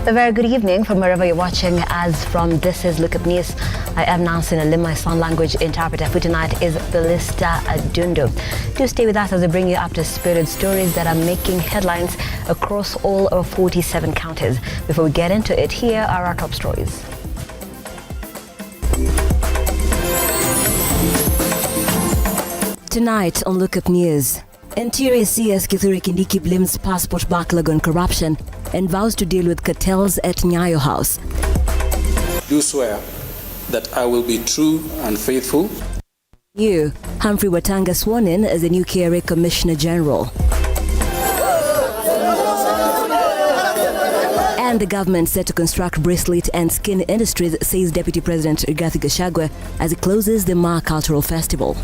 A very good evening from wherever you're watching as from. This is Look Up News. I am Nancy Nalim. My sign language interpreter for tonight is Belista Adundo. Do stay with us as we bring you up to spirited stories that are making headlines across all of 47 counties. Before we get into it, here are our top stories. Tonight on Look Up News, Interior CS Kithure Kindiki blames passport backlog on corruption and vows to deal with cartels at Nyayo House. Do swear that I will be true and faithful. Humprey Mulongo sworn in as the new KRA Commissioner General. And the government set to construct bracelet and skin industries, says Deputy President Rigathi Gachagua as it closes the Ma Cultural Festival.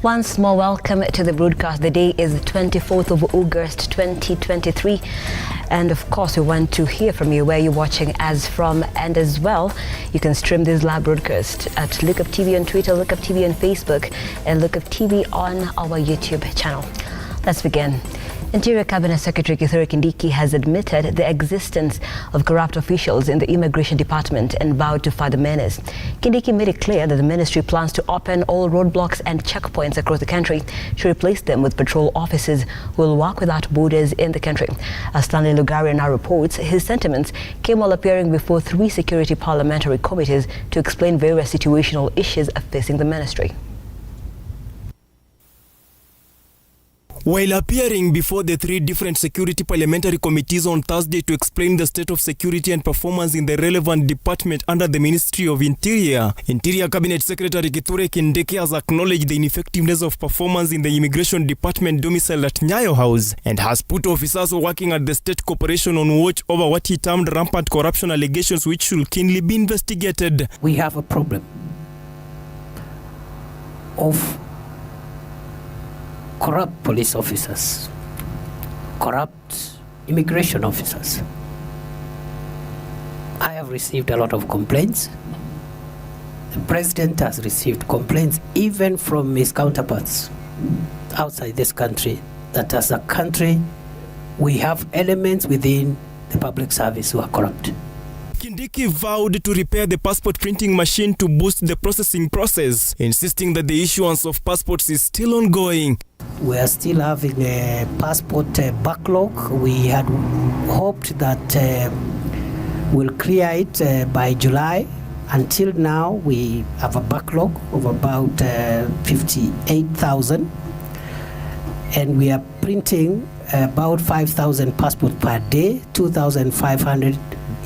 Once more, welcome to the broadcast. The day is the 24th of August 2023, and of course we want to hear from you where you're watching as from, and as well you can stream this live broadcast at Lookuptv on Twitter, Lookuptv on Facebook, and Lookuptv on our YouTube channel. Let's begin. Interior Cabinet Secretary Kithure Kindiki has admitted the existence of corrupt officials in the Immigration Department and vowed to fight the menace. Kindiki made it clear that the ministry plans to open all roadblocks and checkpoints across the country to replace them with patrol officers who will work without borders in the country. As Stanley Lugari now reports, his sentiments came while appearing before 3 security parliamentary committees to explain various situational issues facing the ministry. While appearing before the 3 different security parliamentary committees on Thursday to explain the state of security and performance in the relevant department under the Ministry of Interior, Interior Cabinet Secretary Kithure Kindiki has acknowledged the ineffectiveness of performance in the Immigration Department domiciled at Nyayo House and has put officers working at the State Corporation on watch over what he termed rampant corruption allegations which should keenly be investigated. We have a problem of corrupt police officers, corrupt immigration officers. I have received a lot of complaints. The president has received complaints even from his counterparts outside this country, that as a country we have elements within the public service who are corrupt. Kindiki vowed to repair the passport printing machine to boost the processing process, insisting that the issuance of passports is still ongoing. We are still having a passport backlog. We had hoped that we'll clear it by July. Until now, we have a backlog of about 58,000, and we are printing about 5,000 passports per day, 2,500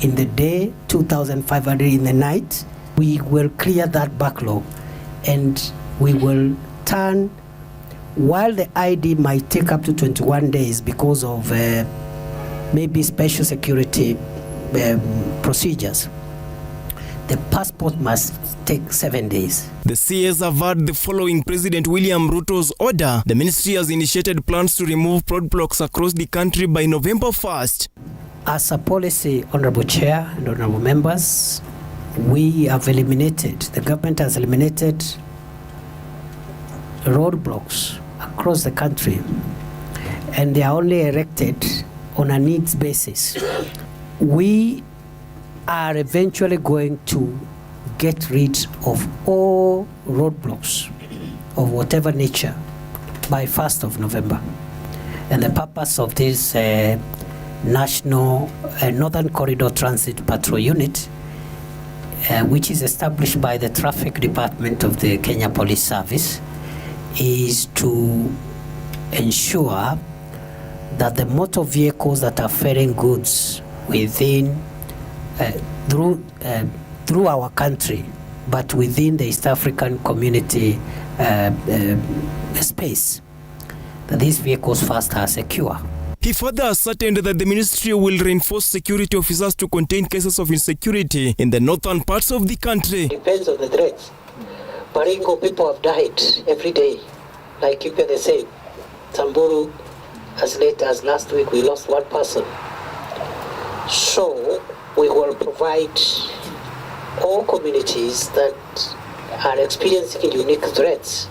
in the day, 2,500 in the night. We will clear that backlog and we will turn, while the ID might take up to 21 days because of maybe special security procedures, the passport must take 7 days. The CS averred the following President William Ruto's order. The ministry has initiated plans to remove roadblocks across the country by November 1st. As a policy, Honorable Chair and Honorable Members, we have eliminated, the government has eliminated roadblocks across the country, and they are only erected on a needs basis. We are eventually going to get rid of all roadblocks of whatever nature by 1st of November. And the purpose of this National Northern Corridor Transit Patrol Unit, which is established by the Traffic Department of the Kenya Police Service, is to ensure that the motor vehicles that are ferrying goods within through our country, but within the East African community space, that these vehicles first are secure. He further ascertained that the ministry will reinforce security officers to contain cases of insecurity in the northern parts of the country. Depends on the threats. Baringo, people have died every day. Like you can say, Samburu, as late as last week, we lost 1 person. So we will provide all communities that are experiencing unique threats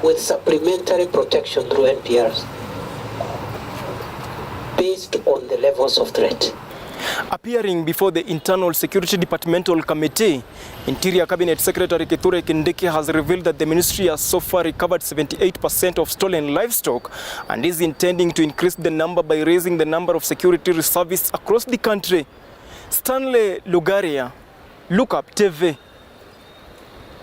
with supplementary protection through NPRs. based on the levels of threat. Appearing before the Internal Security Departmental Committee, Interior Cabinet Secretary Kithure Kindiki has revealed that the ministry has so far recovered 78% of stolen livestock and is intending to increase the number by raising the number of security reservists across the country. Stanley Lugaria, Lookuptv.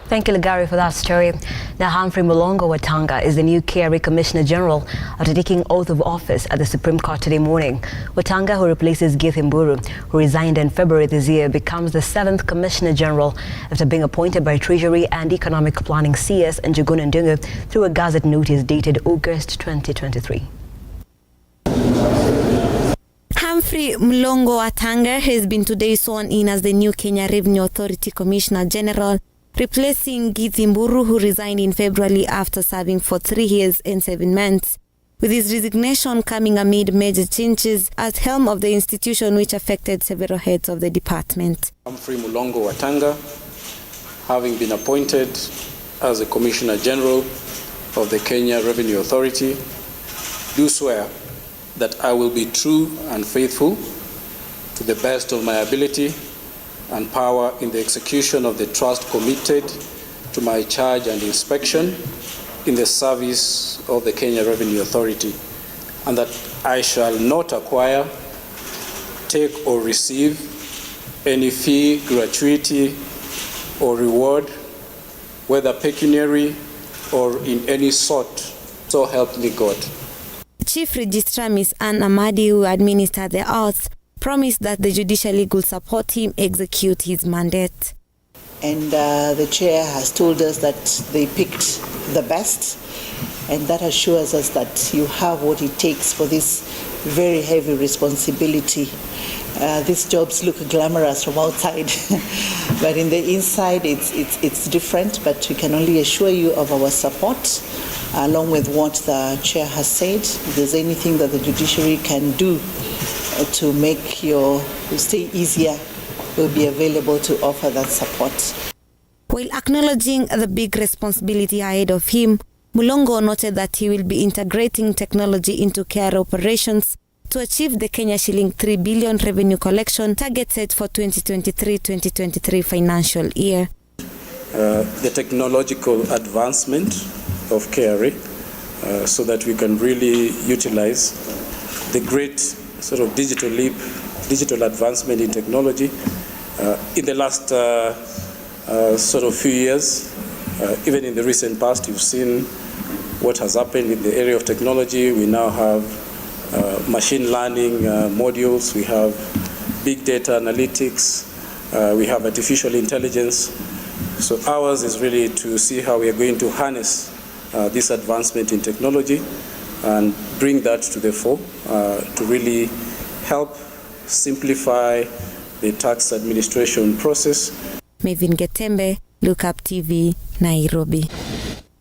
Thank you, Lugari, for that story. Now, Humprey Mulongo Watanga is the new KRA Commissioner General after taking oath of office at the Supreme Court today morning. Watanga, who replaces Githin Mburu, who resigned in February this year, becomes the 7th Commissioner General after being appointed by Treasury and Economic Planning CS and Njuguna Ndung'u through a Gazette notice dated August 2023. Humprey Mulongo Watanga has been today sworn in as the new Kenya Revenue Authority Commissioner General, replacing Githin Mburu, who resigned in February after serving for 3 years and 7 months. With his resignation coming amid major changes at helm of the institution which affected several heads of the department. Humprey Mulongo Watanga, having been appointed as the Commissioner General of the Kenya Revenue Authority, do swear that I will be true and faithful to the best of my ability and power in the execution of the trust committed to my charge and inspection in the service of the Kenya Revenue Authority, and that I shall not acquire, take or receive any fee, gratuity or reward, whether pecuniary or in any sort, so help me God. Chief Registrar Ms. Ann Amadi, who administered the oath, promised that the Judicial League will support him execute his mandate. And the chair has told us that they picked the best, and that assures us that you have what it takes for this very heavy responsibility. These jobs look glamorous from outside, but in the inside it's different, but we can only assure you of our support, along with what the chair has said. If there's anything that the judiciary can do to make your stay easier, will be available to offer that support. While acknowledging the big responsibility ahead of him, Mulongo noted that he will be integrating technology into care operations to achieve the Kenya shilling 3 billion revenue collection target set for 2023-2023 financial year. The technological advancement of KRA so that we can really utilize the great sort of digital advancement in technology. In the last sort of few years, even in the recent past, you've seen what has happened in the area of technology. We now have machine learning modules, we have big data analytics, we have artificial intelligence. So ours is really to see how we are going to harness this advancement in technology and bring that to the fore to really help simplify the tax administration process. Mevin Getembe, Lookuptv, Nairobi.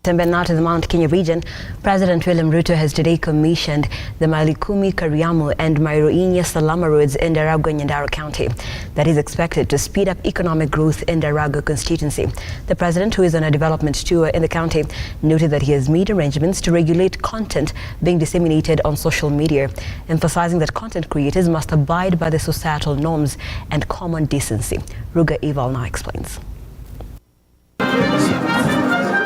Now to the Mount Kenya region, President William RUTO has today commissioned the Malikumi, Kariamu and Mairoinya Salama roads in Ndaragwa, NYANDARUA County. That is expected to speed up economic growth in Ndaragwa constituency. The president, who is on a development tour in the county, noted that he has made arrangements to regulate content being disseminated on social media, emphasizing that content creators must abide by the societal norms and common decency. Ruga Eval now explains.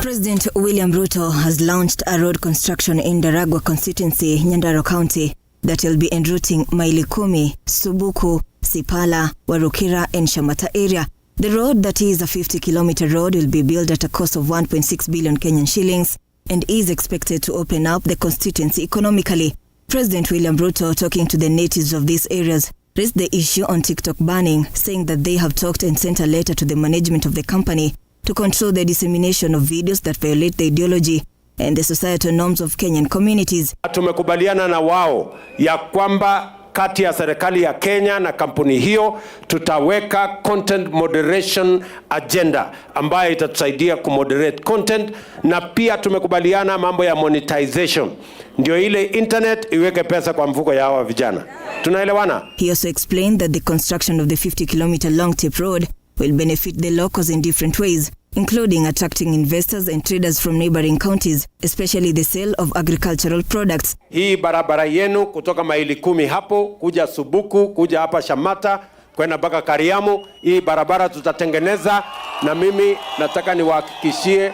President William RUTO has launched a road construction in Ndaragwa constituency, NYANDARUA County, that will be enrouting Mailikumi, Subuku, Sipala, Warukira and Shamata area. The road, that is a 50-kilometer road, will be built at a cost of 1.6 billion Kenyan shillings and is expected to open up the constituency economically. President William RUTO, talking to the natives of these areas, raised the issue on TikTok banning, saying that they have talked and sent a letter to the management of the company to control the dissemination of videos that violate the ideology and the societal norms of Kenyan communities. Tumekubaliana na wao ya kwamba kati ya serikali ya Kenya na kampuni hiyo tutaweka content moderation agenda ambayo itatusaidia kumoderate content, na pia tumekubaliana mambo ya monetization, ndio ile internet iweke pesa kwa mfuko ya hawa vijana. Tunaelewana? He also explained that the construction of the 50-kilometer long tape road will benefit the locals in different ways, including attracting investors and traders from neighboring counties, especially the sale of agricultural products. Hii barabara yenu kutoka maili 10 hapo kuja Subuku kuja hapa Shamata kwenda mpaka Kariamu, hii barabara tutatengeneza, na mimi nataka niwahakikishie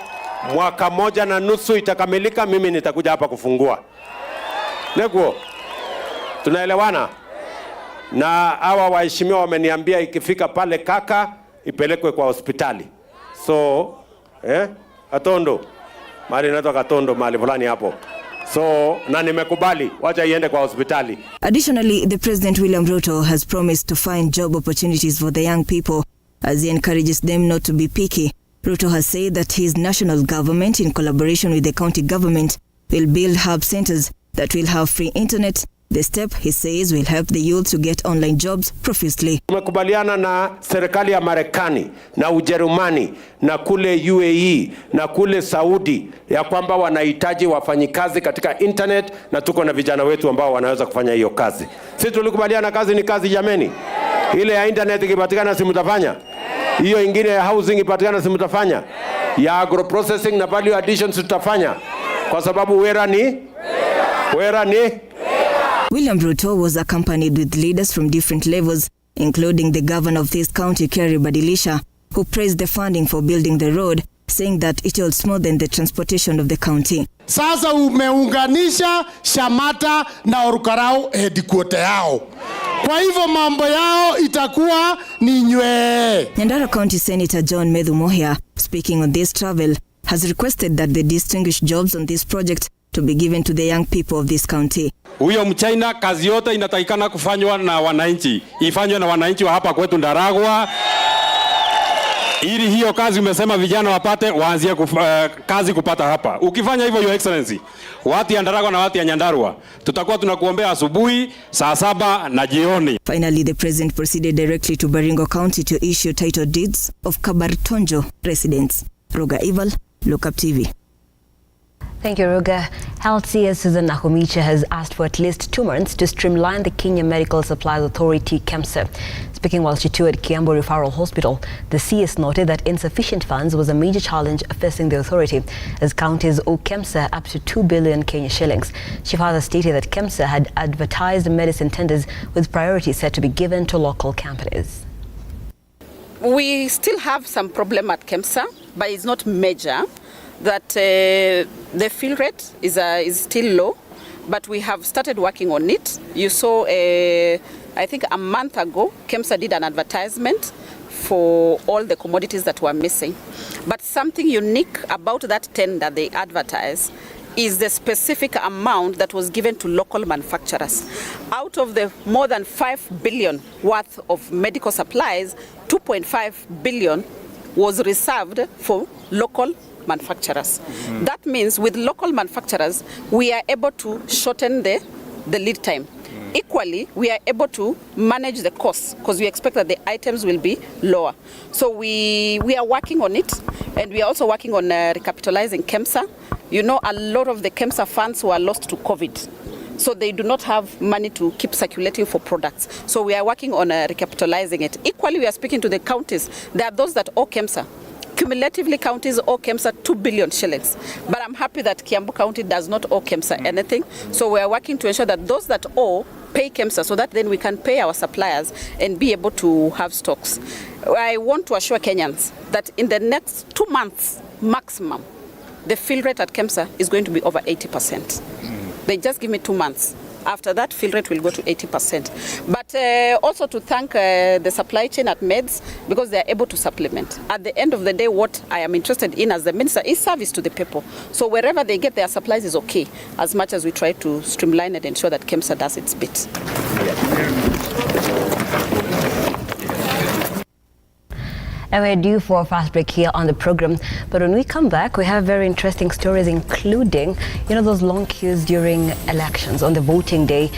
mwaka 1.5 itakamilika, mimi nitakuja hapa kufungua. Neguo, tunaelewana? Na hawa waheshimiwa wameniambia ikifika pale Kaka ipelekwe kwa hospitali. So, Katondo, mahali inaitwa Katondo, mahali fulani hapo. So, na nimekubali, wacha iende kwa hospitali. Additionally, the President William Ruto has promised to find job opportunities for the young people as he encourages them not to be picky. Ruto has said that his national government, in collaboration with the county government, will build hub centers that will have free internet. The step, he says, will help the youth to get online jobs profusely. Tumekubaliana na serikali ya Marekani na Ujerumani na kule UAE na kule Saudi ya kwamba wanahitaji wafanyikazi katika internet, na tuko na vijana wetu ambao wanaweza kufanya hiyo kazi. Sisi tulikubaliana kazi ni kazi jameni. Ile ya internet ikipatikana si mtafanya. Hiyo ingine ya housing ikipatikana si mtafanya. Ya agro processing na value addition tutafanya. Kwa sababu wera ni William Ruto was accompanied with leaders from different levels, including the governor of this county, Kerry Badilisha, who praised the funding for building the road, saying that it will smoothen the transportation of the county. Sasa umeunganisha Shamata na Orukarau headquarter yao. Kwa hivyo mambo yao itakuwa ni nywe. Nyandarua County Senator John Medhu Mohia, speaking on this travel, has requested that the distinguished jobs on this project to be given to the young people of this county. Huyo mchaina kazi yote inatakikana kufanywa na wananchi. Ifanywe na wananchi wa hapa kwetu Ndaragwa. Ili hiyo kazi umesema vijana wapate, waanzie kazi kupata hapa. Ukifanya hivyo, Your Excellency, watu ya Ndaragwa na watu ya Nyandarua, tutakuwa tunakuombea asubuhi, saa 7 na jioni. Finally, the president proceeded directly to Baringo County to issue title deeds of Kabartonjo residents. Roga Ival, Lookuptv. Thank you, Ruga. Health CS Susan NAKHUMICHA has asked for at least 2 months to streamline the Kenya Medical Supplies Authority, KEMSA. Speaking while she toured Kiambu Referral Hospital, the CS noted that insufficient funds was a major challenge facing the authority, as counties owe KEMSA up to 2 billion Kenya shillings. She further stated that KEMSA had advertised medicine tenders with priority set to be given to local companies. We still have some problem at KEMSA, but it's not major. That the fill rate is still low, but we have started working on it. You saw, I think a month ago, KEMSA did an advertisement for all the commodities that were missing. But something unique about that tender they advertised is the specific amount that was given to local manufacturers. Out of the more than 5 billion worth of medical supplies, 2.5 billion was reserved for local manufacturers. That means with local manufacturers, we are able to shorten the lead time. Equally, we are able to manage the costs because we expect that the items will be lower. So we are working on it, and we are also working on recapitalizing KEMSA. You know, a lot of the KEMSA funds were lost to COVID. So they do not have money to keep circulating for products. So we are working on recapitalizing it. Equally, we are speaking to the counties. There are those that owe KEMSA. Cumulatively, counties owe KEMSA 2 billion shillings. But I'm happy that Kiambu County does not owe KEMSA anything. So we are working to ensure that those that owe pay KEMSA, so that then we can pay our suppliers and be able to have stocks. I want to assure Kenyans that in the next 2 months maximum, the fill rate at KEMSA is going to be over 80%. They just give me 2 months. After that, fill rate will go to 80%. But also to thank the supply chain at MEDS, because they are able to supplement. At the end of the day, what I am interested in as the minister is service to the people. So wherever they get their supplies is okay, as much as we try to streamline and ensure that KEMSA does its bit. And we're due for a fast break here on the program. But when we come back, we have very interesting stories, including, those long queues during elections on the voting day.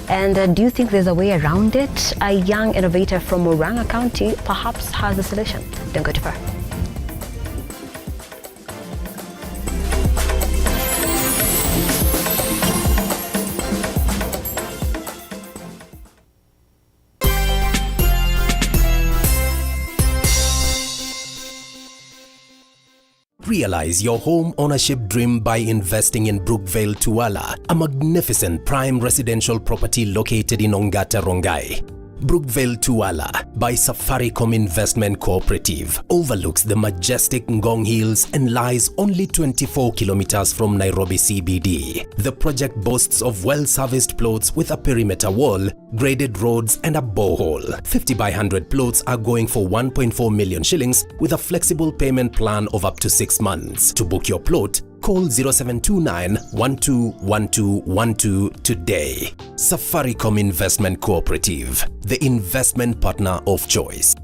And do you think there's a way around it? A young innovator from MURANGA County perhaps has the solution. Don't go too far. Realize your home ownership dream by investing in Brookvale Tuala, a magnificent prime residential property located in Ongata, Rongai. Brookvale Tuala by Safaricom Investment Cooperative overlooks the majestic Ngong Hills and lies only 24 kilometers from Nairobi CBD. The project boasts of well-serviced plots with a perimeter wall, graded roads and a borehole. 50 by 100 plots are going for 1.4 million shillings with a flexible payment plan of up to 6 months. To book your plot, call 0729-121212 today. Safaricom Investment Cooperative, the investment partner of choice.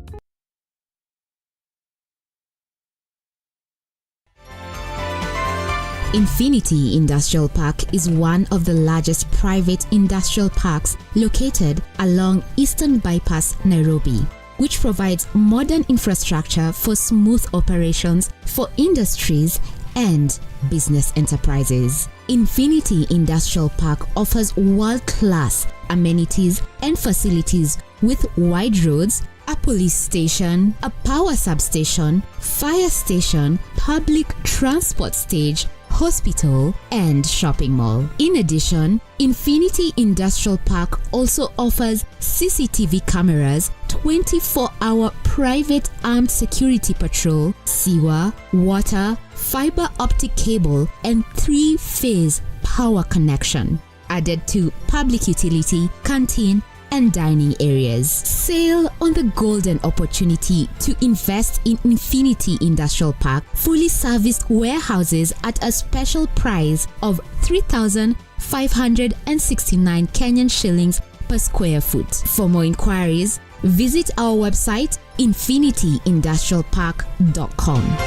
Infinity Industrial Park is one of the largest private industrial parks located along Eastern Bypass, Nairobi, which provides modern infrastructure for smooth operations for industries and business enterprises. Infinity Industrial Park offers world-class amenities and facilities with wide roads, a police station, a power substation, fire station, public transport stage, hospital, and shopping mall. In addition, Infinity Industrial Park also offers CCTV cameras, 24-hour private armed security patrol, sewer, water, fiber optic cable, and 3-phase power connection, added to public utility, canteen, and dining areas. Sail on the golden opportunity to invest in Infinity Industrial Park, fully serviced warehouses at a special price of 3,569 Kenyan shillings per square foot. For more inquiries, visit our website infinityindustrialpark.com.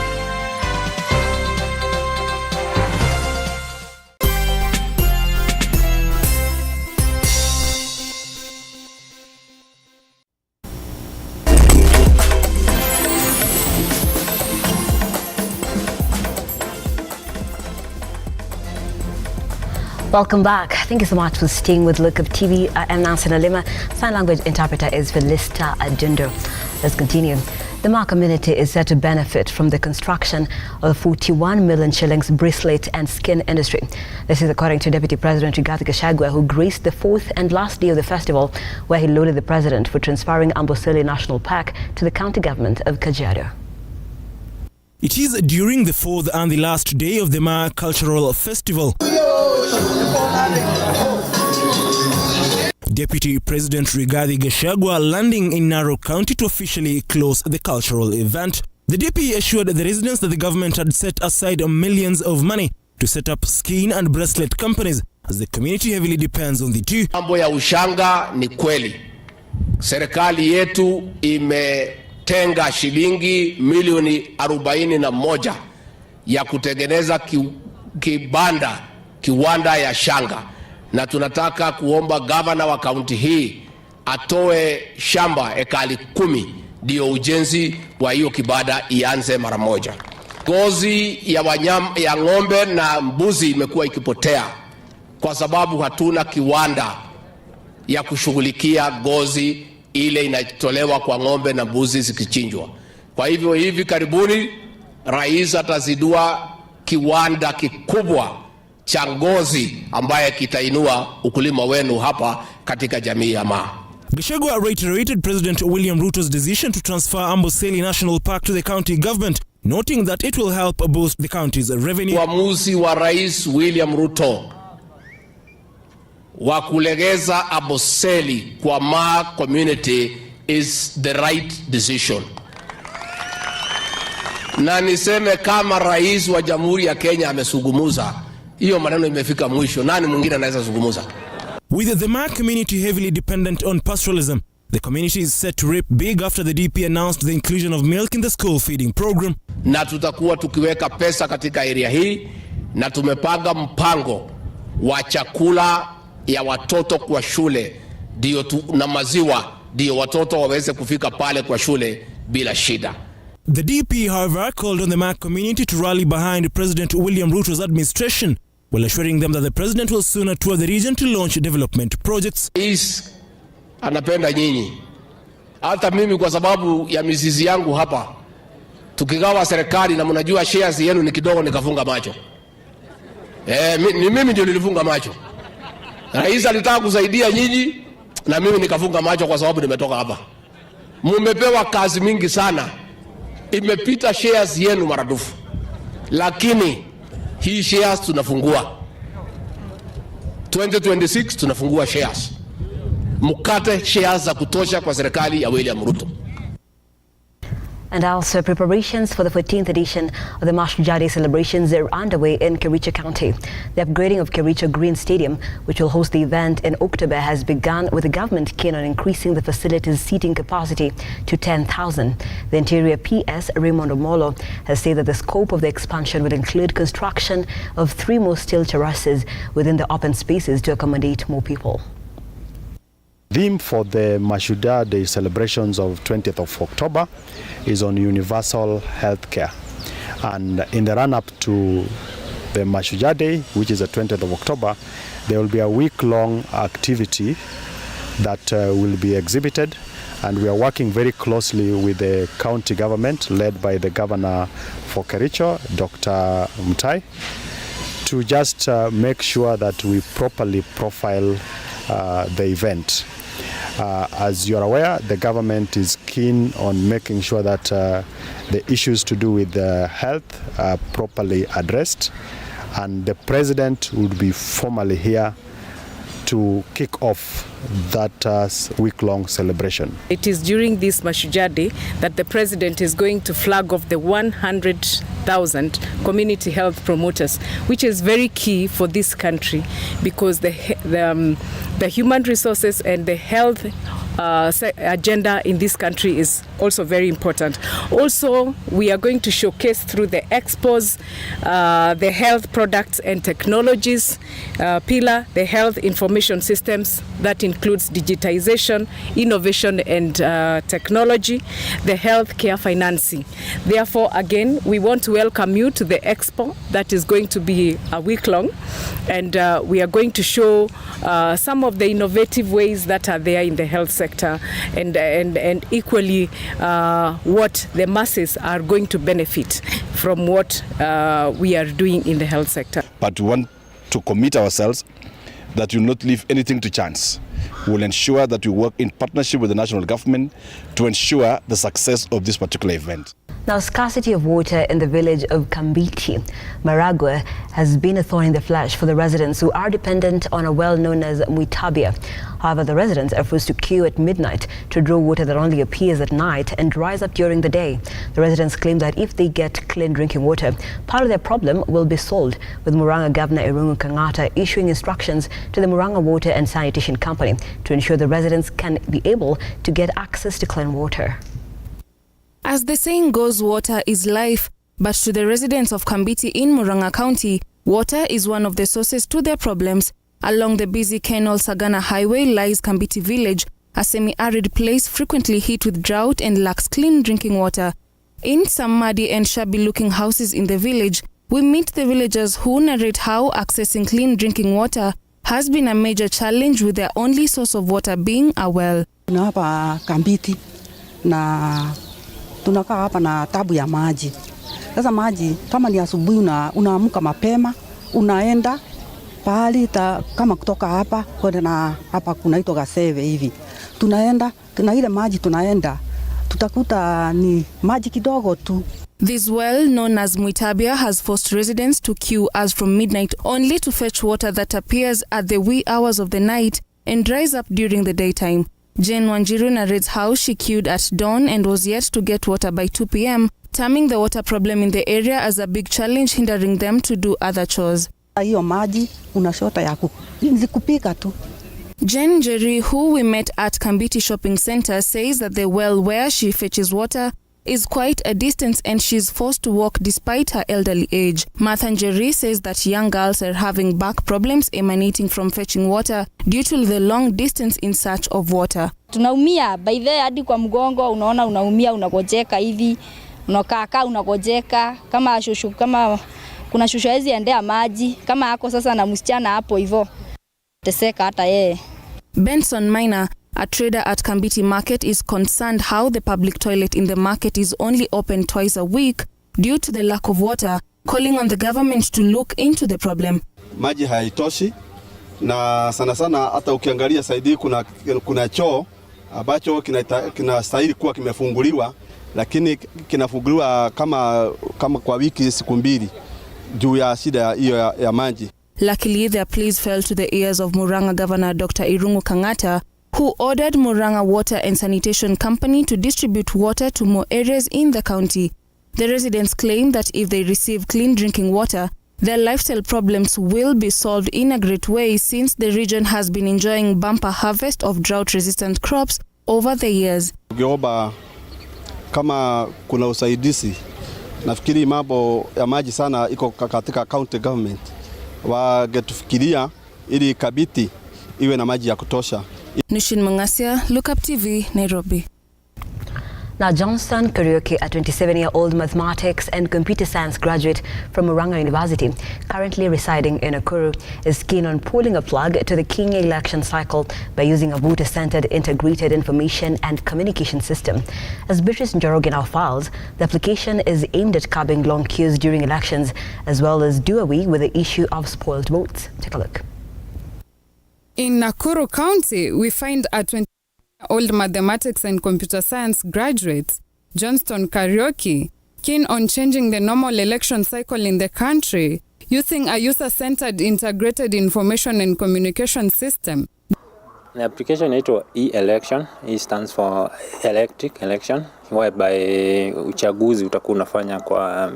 Welcome back. Thank you so much for staying with Lookuptv. I am Nancy Nalima. Sign language interpreter is Felista Ajundo. Let's continue. The Ma community is set to benefit from the construction of the 41 million shillings bracelet and skin industry. This is according to Deputy President Rigathi Gachagua, who graced the fourth and last day of the festival, where he lauded the president for transferring Amboseli National Park to the county government of Kajiado. It is during the fourth and the last day of the Ma Cultural Festival. Deputy President Rigathi Gachagua landing in Narok County to officially close the cultural event. The DP assured the residents that the government had set aside millions of money to set up skin and bracelet companies, as the community heavily depends on the two. Mambo ya ushanga ni kweli. Serikali yetu imetenga shilingi milioni 41 ya kutengeneza kiwanda ya shanga, na tunataka kuomba gavana wa kaunti hii atoe shamba ekali 10 ndio ujenzi wa hiyo kibanda ianze mara moja. Ngozi ya ng'ombe na mbuzi imekuwa ikipotea kwa sababu hatuna kiwanda ya kushughulikia ngozi ile inatolewa kwa ng'ombe na mbuzi zikichinjwa. Kwa hivyo hivi karibuni rais atazindua kiwanda kikubwa cha ngozi ambaye kitainua ukulima wenu hapa katika jamii ya Ma. Gachagua reiterated President William Ruto's decision to transfer Amboseli National Park to the county government, noting that it will help boost the county's revenue. Uamuzi wa Rais William Ruto wa kulegeza Amboseli kwa Ma community is the right decision. Na niseme kama rais wa Jamhuri ya Kenya amesugumuza, hiyo maneno imefika mwisho. Nani mwingine anaweza zungumuza? With the Ma community heavily dependent on pastoralism, the community is set to reap big after the DP announced the inclusion of milk in the school feeding program. Na tutakuwa tukiweka pesa katika area hii, na tumepanga mpango wa chakula ya watoto kwa shule na maziwa ndio watoto waweze kufika pale kwa shule bila shida. The DP, however, called on the Ma community to rally behind President William Ruto's administration, while assuring them that the president will soon tour the region to launch development projects. Anapenda nyinyi. Hata mimi kwa sababu ya mizizi yangu hapa, tukigawa serikali na mnajua shares yenu ni kidogo, nikafunga macho. Mimi ndio nilifunga macho. Rais alitaka kusaidia nyinyi na mimi nikafunga macho kwa sababu nimetoka hapa. Mumepewa kazi mingi sana. Imepita shares yenu maradufu. Lakini hii shares tunafungua. 2026 tunafungua shares. Mukate shares za kutosha kwa serikali ya William Ruto. And also, preparations for the 14th edition of the Mashujaa Day celebrations are underway in Kericho County. The upgrading of Kericho Green Stadium, which will host the event in October, has begun, with the government keen on increasing the facility's seating capacity to 10,000. The Interior PS, Raymond Omolo, has said that the scope of the expansion would include construction of 3 more steel terraces within the open spaces to accommodate more people. Theme for the Mashujaa Day celebrations of 20th of October is on universal healthcare. And in the run-up to the Mashujaa Day, which is the 20th of October, there will be a week-long activity that will be exhibited. And we are working very closely with the county government, led by the governor for Kericho, Dr. Mutai, to just make sure that we properly profile the event. As you are aware, the government is keen on making sure that the issues to do with health are properly addressed, and the president would be formally here to kick off that week-long celebration. It is during this Mashujaa Day that the president is going to flag off the 100,000 community health promoters, which is very key for this country, because the human resources and the health agenda in this country is also very important. Also, we are going to showcase through the expos the health products and technologies pillar, the health information systems that includes digitization, innovation and technology, the healthcare financing. Therefore, again, we want to welcome you to the expo that is going to be a week long, and we are going to show some of the innovative ways that are there in the health sector, and equally what the masses are going to benefit from what we are doing in the health sector. But we want to commit ourselves that we will not leave anything to chance. We will ensure that we work in partnership with the national government to ensure the success of this particular event. Now, scarcity of water in the village of Kambiti, MURANGA, has been a thorn in the flesh for the residents who are dependent on a well known as Muitabia. However, the residents are forced to queue at midnight to draw water that only appears at night and dries up during the day. The residents claim that if they get clean drinking water, part of their problem will be solved, with MURANGA Governor Irungu Kangata issuing instructions to the MURANGA Water and Sanitation Company to ensure the residents can be able to get access to clean water. As the saying goes, water is life, but to the residents of Kambiti in Murang'a County, water is one of the sources to their problems. Along the busy Kenol-Sagana Highway lies Kambiti Village, a semi-arid place frequently hit with drought and lacks clean drinking water. In some muddy and shabby-looking houses in the village, we meet the villagers who narrate how accessing clean drinking water has been a major challenge, with their only source of water being a well. Hapa Kambiti na tunakaa hapa na tabu ya maji. Sasa maji kama ni asubuhi unaamka mapema, unaenda pahali kama kutoka hapa kwenda na hapa kunaitwa Gaseve hivi. Tunaenda, tuna ile maji tunaenda, tutakuta ni maji kidogo tu. This well, known as Muitabia, has forced residents to queue as from midnight only to fetch water that appears at the wee hours of the night and dries up during the daytime. Jane Wanjiru narrates how she queued at dawn and was yet to get water by 2 p.m, terming the water problem in the area as a big challenge, hindering them to do other chores. Hiyo maji unashota ya kupika tu. Jen Jerry, who we met at Kambiti Shopping Center, says that the well where she fetches water is quite a distance and she's forced to walk despite her elderly age. Martha Njeri says that young girls are having back problems emanating from fetching water due to the long distance in search of water. Tunaumia by the hadi kwa mgongo, unaona unaumia, unagojeka hivi, unakaa unagojeka kama kuna shushu hizi endea maji kama hako sasa na msichana hapo hivyo teseka hata yeye. Benson Minor, A trader at Kambiti Market is concerned how the public toilet in the market is only open twice a week due to the lack of water, calling on the government to look into the problem. Maji haitoshi na sana sana hata ukiangalia saidi kuna choo ambacho kinastahili kuwa kimefunguliwa, lakini kinafunguliwa kama kwa wiki siku mbili juu ya shida hiyo ya maji. Luckily, their pleas fell to the ears of Murang'a Governor Dr. Irungu Kang'ata, who ordered Murang'a Water and Sanitation Company to distribute water to more areas in the county. The residents claim that if they receive clean drinking water, their lifestyle problems will be solved in a great way, since the region has been enjoying bumper harvest of drought-resistant crops over the years. Geoba kama kuna usaidizi, nafikiri mambo ya maji sana iko katika county government. Wagetufikiria ili Kabiti iwe na maji ya kutosha. Nishin Mungasia, Lookuptv, Nairobi. Now, Johnston Kariuki, a 27-year-old mathematics and computer science graduate from Murang'a University, currently residing in Nakuru, is keen on pulling a plug to the Kenya election cycle by using a voter-centered integrated information and communication system. As Beatrice Njoroge now files, the application is aimed at curbing long queues during elections, as well as do away with the issue of spoiled votes. Take a look. In Nakuru County, we find a 20-year-old mathematics and computer science graduate, Johnston Kariuki, keen on changing the normal election cycle in the country using a user-centered integrated information and communication system. The application inaitwa e-election. E stands for electric election, whereby uchaguzi utakuwa unafanya kwa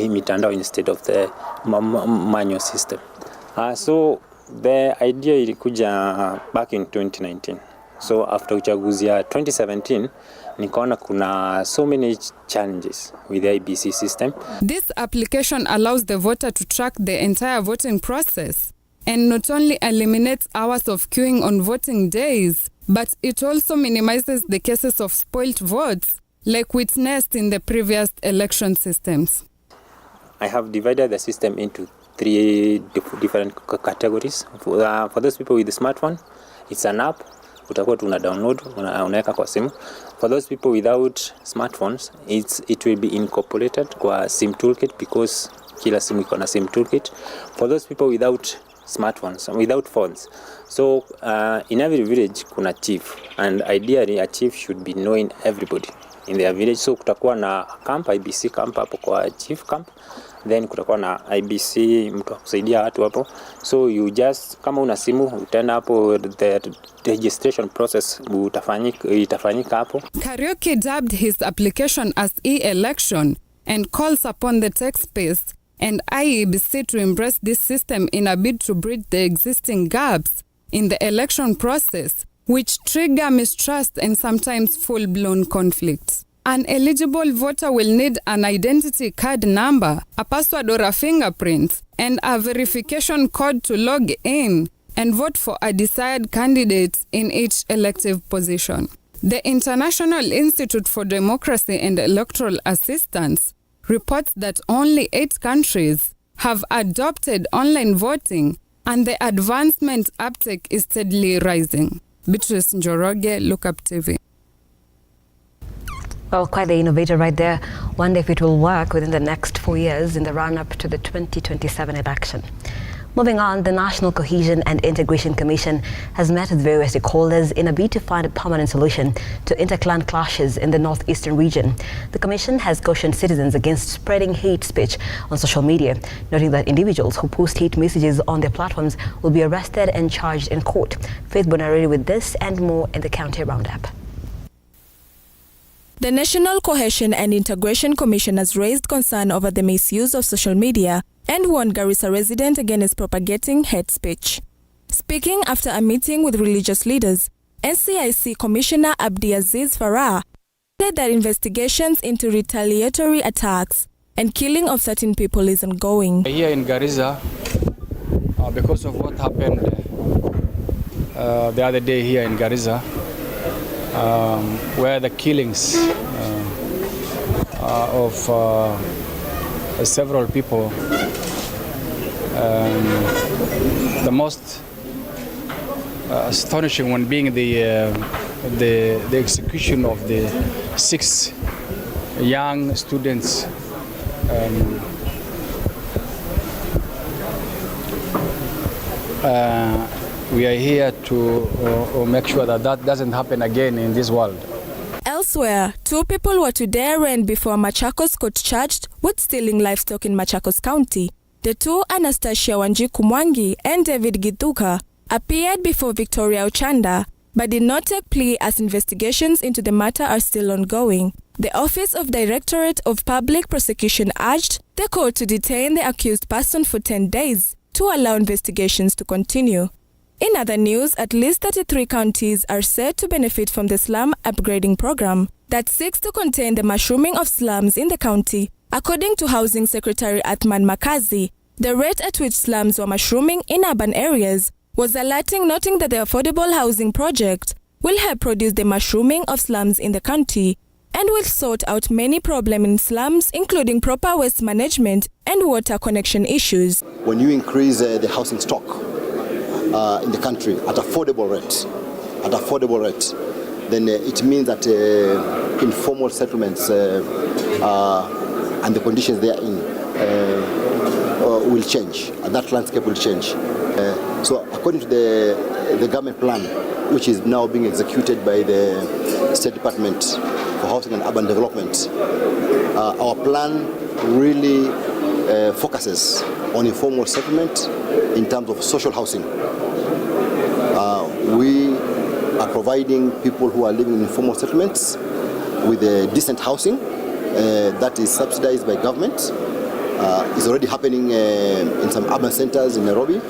mitandao instead of the manual system. So the idea ilikuja back in 2019. So after uchaguzi ya 2017, nikaona kuna so many challenges with the IBC system. This application allows the voter to track the entire voting process and not only eliminates hours of queuing on voting days, but it also minimizes the cases of spoiled votes like witnessed in the previous election systems. I have divided the system into 3 different categories. For those people with the smartphone, it's an app. Utakuwa tuna download, unaweka kwa simu. For those people without smartphones, it will be incorporated kwa SIM toolkit, because kila simu iko na SIM toolkit. For those people without smartphones, without phones, so in every village kuna chief, and ideally a chief should be knowing everybody in their village. So kutakuwa na camp, IBC camp hapo kwa chief camp. Then kutakuwa na IBC mtu kusaidia watu hapo. So you just, kama una simu utaenda hapo, the registration process itafanyika hapo. Kariuki dubbed his application as e-election and calls upon the tech space and IEBC to embrace this system in a bid to bridge the existing gaps in the election process, which trigger mistrust and sometimes full-blown conflicts. An eligible voter will need an identity card number, a password or a fingerprint, and a verification code to log in and vote for a desired candidate in each elective position. The International Institute for Democracy and Electoral Assistance reports that only 8 countries have adopted online voting, and the advancement uptake is steadily rising. Beatrice Njoroge, Lookuptv. Well, quite the innovator right there. Wonder if it will work within the next 4 years in the run-up to the 2027 election. Moving on, the National Cohesion and Integration Commission has met with various stakeholders in a bid to find a permanent solution to interclan clashes in the northeastern region. The Commission has cautioned citizens against spreading hate speech on social media, noting that individuals who post hate messages on their platforms will be arrested and charged in court. Faith Bonaredi with this and more in the County Roundup. The National Cohesion and Integration Commission has raised concern over the misuse of social media and warned Garissa residents against propagating hate speech. Speaking after a meeting with religious leaders, NCIC Commissioner Abdiaziz Farah said that investigations into retaliatory attacks and killing of certain people is ongoing. Here in Garissa, because of what happened the other day here in Garissa, where the killings of several people, the most astonishing one being the execution of the 6 young students we are here to make sure that that doesn't happen again in this world. Elsewhere, 2 people were today arraigned before Machakos court charged with stealing livestock in Machakos County. The 2, Anastasia Wanjiku Mwangi and David Githuka, appeared before Victoria Ochanda, but did not take plea as investigations into the matter are still ongoing. The Office of Directorate of Public Prosecution urged the court to detain the accused person for 10 days to allow investigations to continue. In other news, at least 33 counties are said to benefit from the slum upgrading program that seeks to contain the mushrooming of slums in the county. According to Housing Secretary Athman Makazi, the rate at which slums were mushrooming in urban areas was alerting, noting that the affordable housing project will help produce the mushrooming of slums in the county and will sort out many problems in slums, including proper waste management and water connection issues. When you increase the housing stock in the country at affordable rate, then it means that informal settlements and the conditions they are in will change, and that landscape will change. So according to the government plan, which is now being executed by the State Department for Housing and Urban Development, our plan really focuses on informal settlement in terms of social housing. We are providing people who are living in informal settlements with decent housing that is subsidized by government. It's already happening in some urban centers in Nairobi,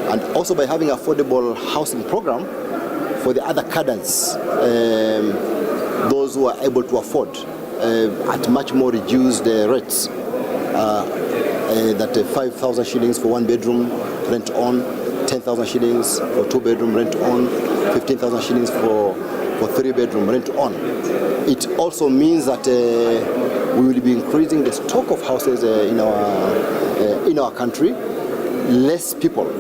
and also by having affordable housing program for the other cadres, those who are able to afford at much more reduced rates, that 5,000 shillings for 1 bedroom rent on, 10,000 shillings for 2 bedroom rent on, 15,000 shillings for 3 bedroom rent on. It also means that we will be increasing the stock of houses in our country. Less people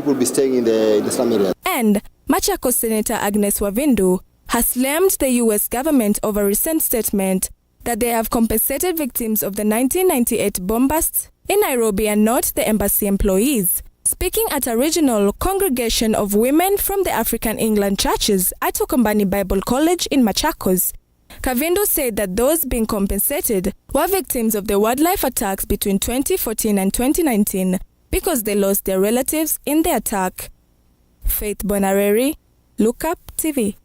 will be staying in the slum areas. And Machakos Senator Agnes Wavindu has slammed the US government over a recent statement that they have compensated victims of the 1998 bomb busts in Nairobi and not the embassy employees. Speaking at a regional congregation of women from the African England churches at Okombani Bible College in Machakos, Kavindu said that those being compensated were victims of the wildlife attacks between 2014 and 2019 because they lost their relatives in the attack. Faith Bonareri, Lookuptv.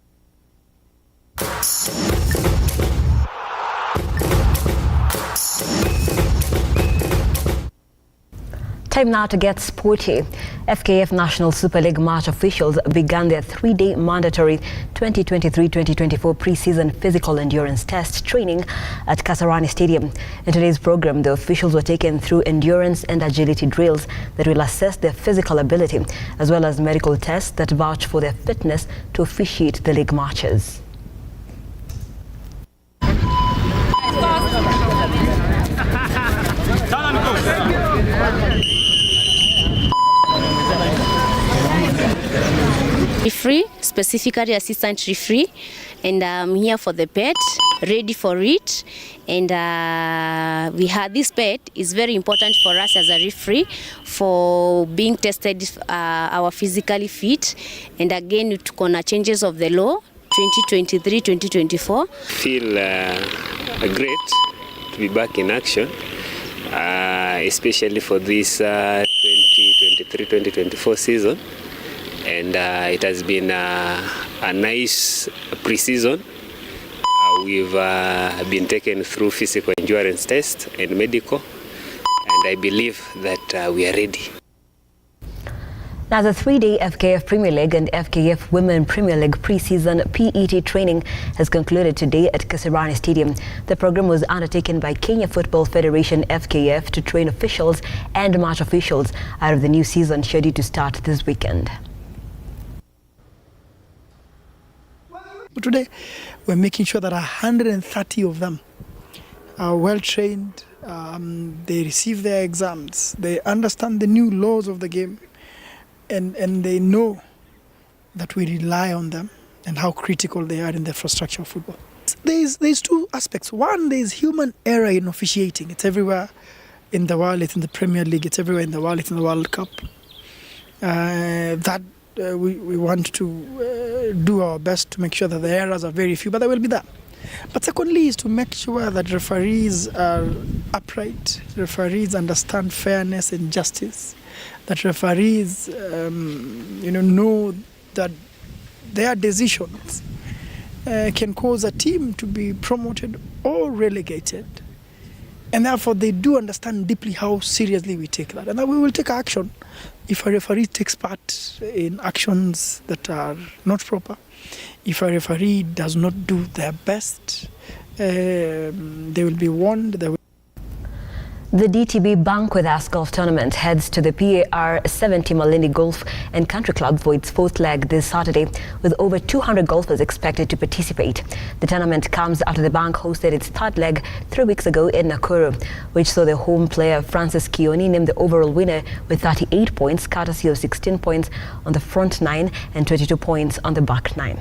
Time now to get sporty. FKF National Super League March officials began their 3-day mandatory 2023-2024 pre-season physical endurance test training at Kasarani Stadium. In today's program, the officials were taken through endurance and agility drills that will assess their physical ability, as well as medical tests that vouch for their fitness to officiate the league matches. Referee, specifically assistant referee, and I'm here for the pet, ready for it. And we had this pet is very important for us as a referee for being tested our physically fit. And again, it took on changes of the law 2023-2024. Feel great to be back in action, especially for this 2023-2024 season. And it has been a nice pre-season. We've been taken through physical endurance test and medical, and I believe that we are ready. Now, the 3-day FKF Premier League and FKF Women Premier League pre-season PET training has concluded today at Kasarani Stadium. The program was undertaken by Kenya Football Federation FKF to train officials and match officials out of the new season scheduled to start this weekend. But today, we're making sure that 130 of them are well trained, they receive their exams, they understand the new laws of the game, and they know that we rely on them and how critical they are in the infrastructure of football. There's two aspects. One, there's human error in officiating. It's everywhere in the world. It's in the Premier League. It's everywhere in the world. It's in the World Cup. We want to do our best to make sure that the errors are very few, but there will be that. But secondly is to make sure that referees are upright, referees understand fairness and justice, that referees know that their decisions can cause a team to be promoted or relegated. And therefore they do understand deeply how seriously we take that. And that we will take action if a referee takes part in actions that are not proper. If a referee does not do their best, they will be warned. The DTB Banquet Golf Tournament heads to the PAR 70 Malindi Golf and Country Club for its fourth leg this Saturday, with over 200 golfers expected to participate. The tournament comes after the bank hosted its third leg 3 weeks ago in Nakuru, which saw the home player Francis Kioni named the overall winner with 38 points, courtesy of 16 points on the front nine and 22 points on the back nine.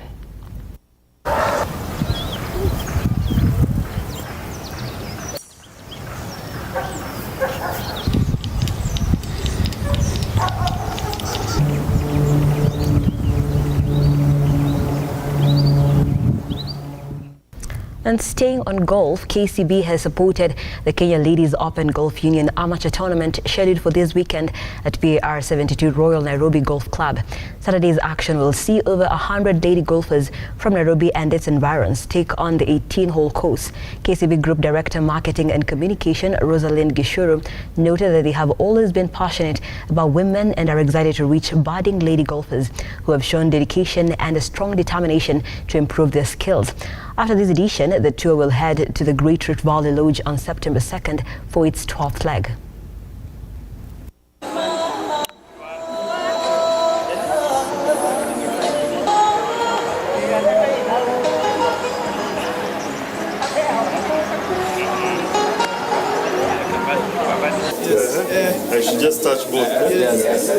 And staying on golf, KCB has supported the Kenya Ladies Open Golf Union Amateur Tournament scheduled for this weekend at PAR 72 Royal Nairobi Golf Club. Saturday's action will see over 100 lady golfers from Nairobi and its environs take on the 18-hole course. KCB Group Director Marketing and Communication Rosalind Gishuru noted that they have always been passionate about women and are excited to reach budding lady golfers who have shown dedication and a strong determination to improve their skills. After this edition, the tour will head to the Great Rift Valley Lodge on September 2nd for its 12th leg. Yes. I should just touch both. Yes.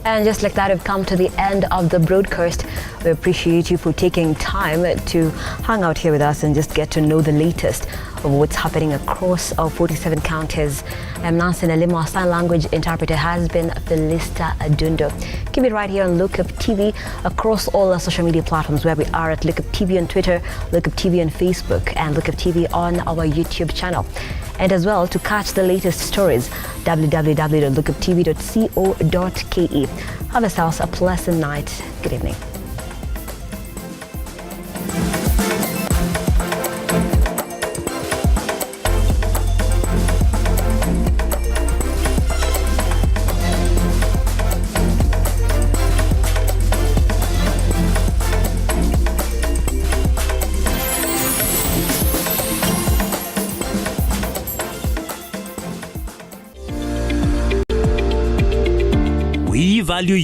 And just like that, we've come to the end of the broadcast. We appreciate you for taking time to hang out here with us and just get to know the latest of what's happening across our 47 counties. I'm Nancy Nalimo. Our sign language interpreter has been Felista Adundo. Keep it right here on Lookuptv across all our social media platforms where we are at Lookuptv on Twitter, Lookuptv on Facebook, and Lookuptv on our YouTube channel. And as well, to catch the latest stories, www.lookuptv.co.ke. Have yourselves a pleasant night. Good evening.